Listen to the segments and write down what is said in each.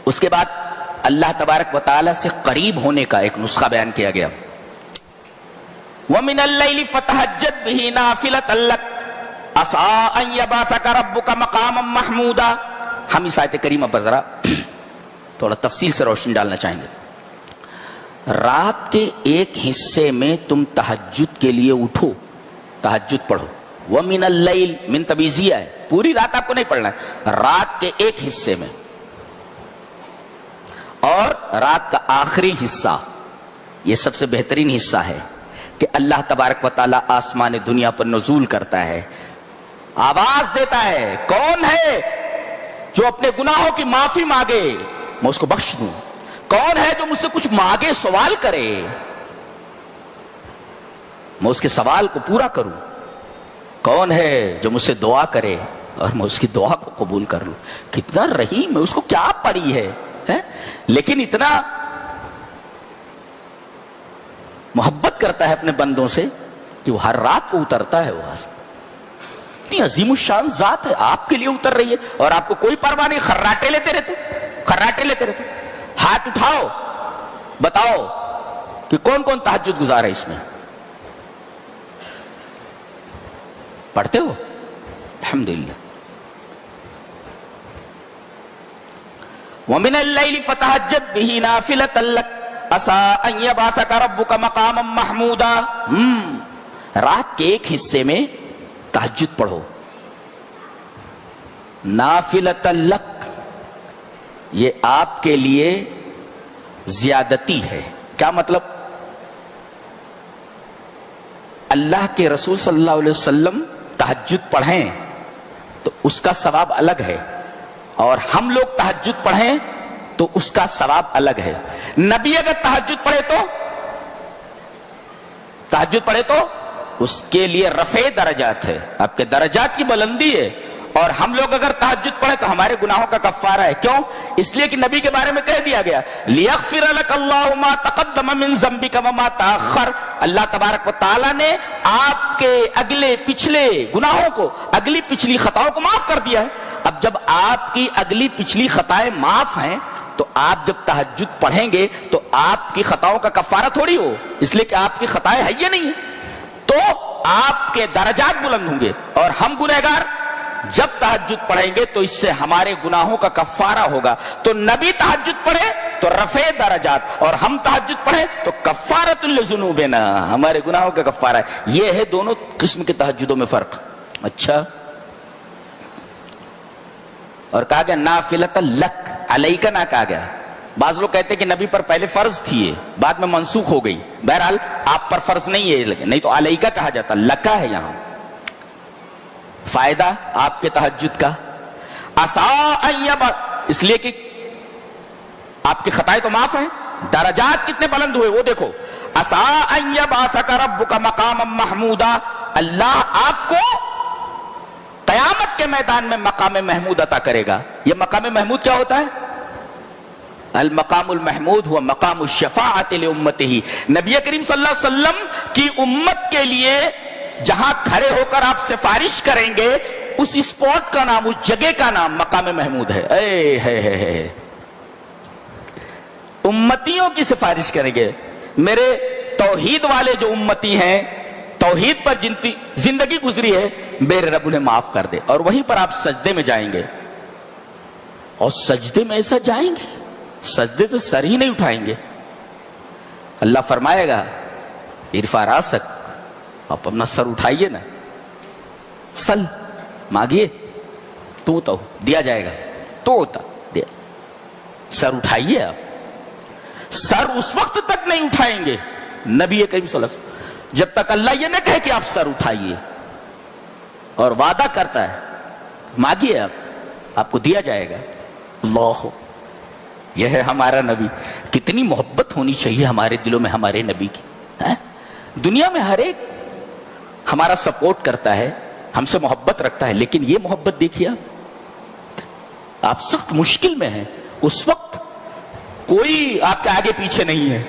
اس کے بعد اللہ تبارک و تعالی سے قریب ہونے کا ایک نسخہ بیان کیا گیا. وَمِنَ اللَّيْلِ فَتَهَجَّدْ بِهِ نَافِلَةً لَكَ عَسَىٰ أَن يَبْعَثَكَ رَبُّكَ مَقَامًا مَحْمُودًا. ہم اس آیت کریمہ پر ذرا تھوڑا تفصیل سے روشنی ڈالنا چاہیں گے. رات کے ایک حصے میں تم تہجد کے لیے اٹھو، تہجد پڑھو. وَمِنَ اللَّيْلِ من تبیزیہ ہے، پوری رات آپ کو نہیں پڑھنا ہے، رات کے ایک حصے میں. اور رات کا آخری حصہ یہ سب سے بہترین حصہ ہے کہ اللہ تبارک و تعالیٰ آسمان دنیا پر نزول کرتا ہے، آواز دیتا ہے، کون ہے جو اپنے گناہوں کی معافی مانگے میں اس کو بخش دوں، کون ہے جو مجھ سے کچھ مانگے سوال کرے میں اس کے سوال کو پورا کروں، کون ہے جو مجھ سے دعا کرے اور میں اس کی دعا کو قبول کر لوں. کتنا رحیم ہے، اس کو کیا پڑی ہے لیکن اتنا محبت کرتا ہے اپنے بندوں سے کہ وہ ہر رات کو اترتا ہے. وہاں سے اتنی عظیم الشان ذات ہے، آپ کے لیے اتر رہی ہے اور آپ کو کوئی پرواہ نہیں. خراٹے لیتے رہتے. ہاتھ اٹھاؤ، بتاؤ کہ کون کون تہجد گزار ہے اس میں. پڑھتے ہو؟ الحمدللہ. وَمِنَ اللَّيْلِ فَتَهَجَّدْ بِهِ نَافِلَةً لَكَ عَسَىٰ أَن يَبْعَثَكَ رَبُّكَ مَقَامًا مَحْمُودًا. رات کے ایک حصے میں تہجد پڑھو. نَافِلَةً لَكَ یہ آپ کے لیے زیادتی ہے. کیا مطلب؟ اللہ کے رسول صلی اللہ علیہ وسلم تہجد پڑھیں تو اس کا ثواب الگ ہے، اور ہم لوگ تہجد پڑھیں تو اس کا ثواب الگ ہے. نبی اگر تہجد پڑھے تو اس کے لیے رفع درجات ہے، آپ کے درجات کی بلندی ہے. اور ہم لوگ اگر تہجد پڑھیں تو ہمارے گناہوں کا کفارہ ہے. کیوں؟ اس لیے کہ نبی کے بارے میں کہہ دیا گیا لِيَغْفِرَ لَكَ اللَّهُ مَا تَقَدَّمَ مِن ذَنبِكَ وَمَا تَأَخَّرَ. اللہ تبارک و تعالیٰ نے آپ کے اگلے پچھلے گناہوں کو، اگلی پچھلی خطاؤں کو معاف کر دیا ہے. اب جب آپ کی اگلی پچھلی خطائیں معاف ہیں تو آپ جب تہجد پڑھیں گے تو آپ کی خطاؤں کا کفارہ تھوڑی ہو، اس لیے کہ آپ کی خطائیں ہیے نہیں ہیں، تو آپ کے درجات بلند ہوں گے. اور ہم گنہگار جب تہجد پڑھیں گے تو اس سے ہمارے گناہوں کا کفارہ ہوگا. تو نبی تہجد پڑھے تو رفع درجات، اور ہم تہجد پڑھے تو کفارۃ لذنوبنا، ہمارے گناہوں کا کفارہ ہے. یہ ہے دونوں قسم کے تہجدوں میں فرق. اچھا، اور کہا گیا نافلۃ لک، علیک نہ کہا گیا. بعض لوگ کہتے ہیں کہ نبی پر پہلے فرض تھی، یہ بعد میں منسوخ ہو گئی. بہرحال آپ پر فرض نہیں ہے، نہیں تو علیک کہا جاتا، لکا ہے یہاں. فائدہ آپ کے تہجد کا اس لیے کہ آپ کی خطائیں تو معاف ہیں، درجات کتنے بلند ہوئے وہ دیکھو. عَسَىٰ أَن يَبْعَثَكَ رَبُّكَ مَقَامًا مَحْمُودًا. اللہ آپ کو قیامت کے میدان میں مقام محمود عطا کرے گا. یہ مقام محمود کیا ہوتا ہے؟ المقام المحمود ہوا مقام الشفاعت لامتہ. نبی کریم صلی اللہ علیہ وسلم کی امت کے لیے جہاں کھڑے ہو کر آپ سفارش کریں گے، اس اسپاٹ کا نام، اس جگہ کا نام مقام محمود ہے. ہے امتیوں کی سفارش کریں گے. میرے توحید والے جو امتی ہیں، توحید پر جن کی زندگی گزری ہے، میرے رب انہیں معاف کر دے. اور وہیں پر آپ سجدے میں جائیں گے، اور سجدے میں ایسا جائیں گے سجدے سے سر ہی نہیں اٹھائیں گے. اللہ فرمائے گا ارفع راسک، آپ اپنا سر اٹھائیے نا، سل مانگیے تو ہوتا ہو دیا جائے گا، تو ہوتا دیا. سر اٹھائیے. آپ سر اس وقت تک نہیں اٹھائیں گے نبی کریم صلی اللہ علیہ وسلم جب تک اللہ یہ نہ کہے کہ آپ سر اٹھائیے. اور وعدہ کرتا ہے مانگیے آپ کو دیا جائے گا. اللہ، یہ ہے ہمارا نبی. کتنی محبت ہونی چاہیے ہمارے دلوں میں ہمارے نبی کی. دنیا میں ہر ایک ہمارا سپورٹ کرتا ہے، ہم سے محبت رکھتا ہے، لیکن یہ محبت دیکھیے آپ سخت مشکل میں ہیں، اس وقت کوئی آپ کے آگے پیچھے نہیں ہے،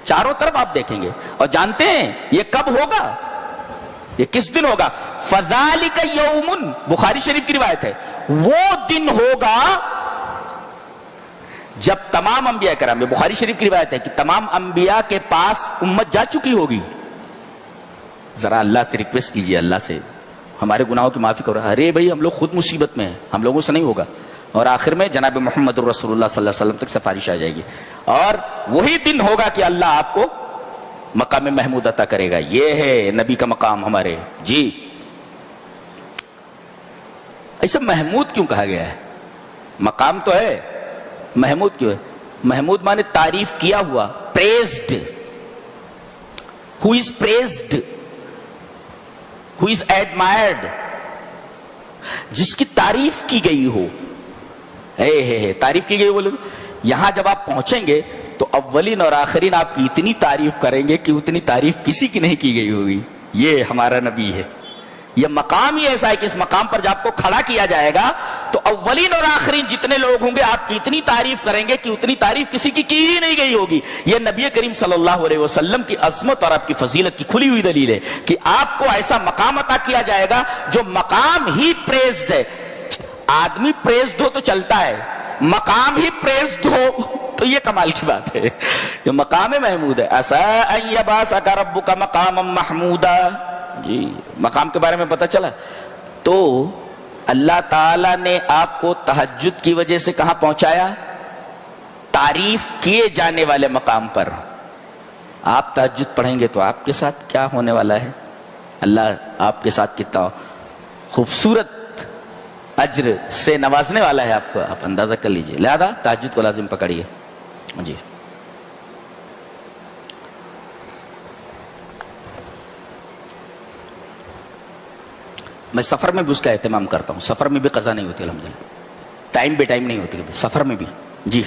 چاروں طرف آپ دیکھیں گے. اور جانتے ہیں یہ کب ہوگا؟ یہ کس دن ہوگا؟ فَذَلِكَ يَوْمٌ، بخاری شریف کی روایت ہے، وہ دن ہوگا جب تمام انبیاء کرام، بخاری شریف کی روایت ہے کہ تمام انبیاء کے پاس امت جا چکی ہوگی، ذرا اللہ سے ریکویسٹ کیجئے، اللہ سے ہمارے گناہوں کی معافی کرو. ارے بھائی ہم لوگ خود مصیبت میں ہیں، ہم لوگوں سے نہیں ہوگا. اور آخر میں جناب محمد رسول اللہ صلی اللہ علیہ وسلم تک سفارش آ جائے گی، اور وہی دن ہوگا کہ اللہ آپ کو مقام محمود عطا کرے گا. یہ ہے نبی کا مقام ہمارے. جی ایسا محمود کیوں کہا گیا ہے؟ مقام تو ہے، محمود کیوں ہے؟ محمود مانے تعریف کیا ہوا، praised. who is praised, who is admired، جس کی تعریف کی گئی ہو. تعریف کی گئی بولے یہاں جب آپ پہنچیں گے تو اولین اور آخرین آپ کی اتنی تعریف کریں گے کہ اتنی تعریف کسی کی نہیں کی گئی ہوگی. یہ ہمارا نبی ہے. یہ مقام ہی ایسا ہے کہ اس مقام پر جب آپ کو کھڑا کیا جائے گا تو اولین اور آخرین جتنے لوگ ہوں گے آپ کی اتنی تعریف کریں گے کہ اتنی تعریف کسی کی ہی نہیں گئی ہوگی. یہ نبی کریم صلی اللہ علیہ وسلم کی عظمت اور آپ کی فضیلت کی کھلی ہوئی دلیل ہے کہ آپ کو ایسا مقام عطا کیا جائے گا جو مقام ہی پریزڈ ہے. آدمی پریزڈ ہو تو چلتا ہے، مقام ہی پریزڈ ہو تو یہ کمال کی بات ہے. یہ مقام محمود ہے. عسیٰ ان یبعثک ربک مقاما محمودا. جی مقام کے بارے میں پتہ چلا. تو اللہ تعالیٰ نے آپ کو تہجد کی وجہ سے کہاں پہنچایا؟ تعریف کیے جانے والے مقام پر. آپ تہجد پڑھیں گے تو آپ کے ساتھ کیا ہونے والا ہے؟ اللہ آپ کے ساتھ کتنا خوبصورت اجر سے نوازنے والا ہے آپ کو، آپ اندازہ کر لیجئے. لہذا تہجد کو لازم پکڑیے. جی میں سفر میں بھی اس کا اہتمام کرتا ہوں. سفر میں بھی قضا نہیں ہوتی الحمدللہ، ٹائم بے ٹائم نہیں ہوتی، سفر میں بھی. جی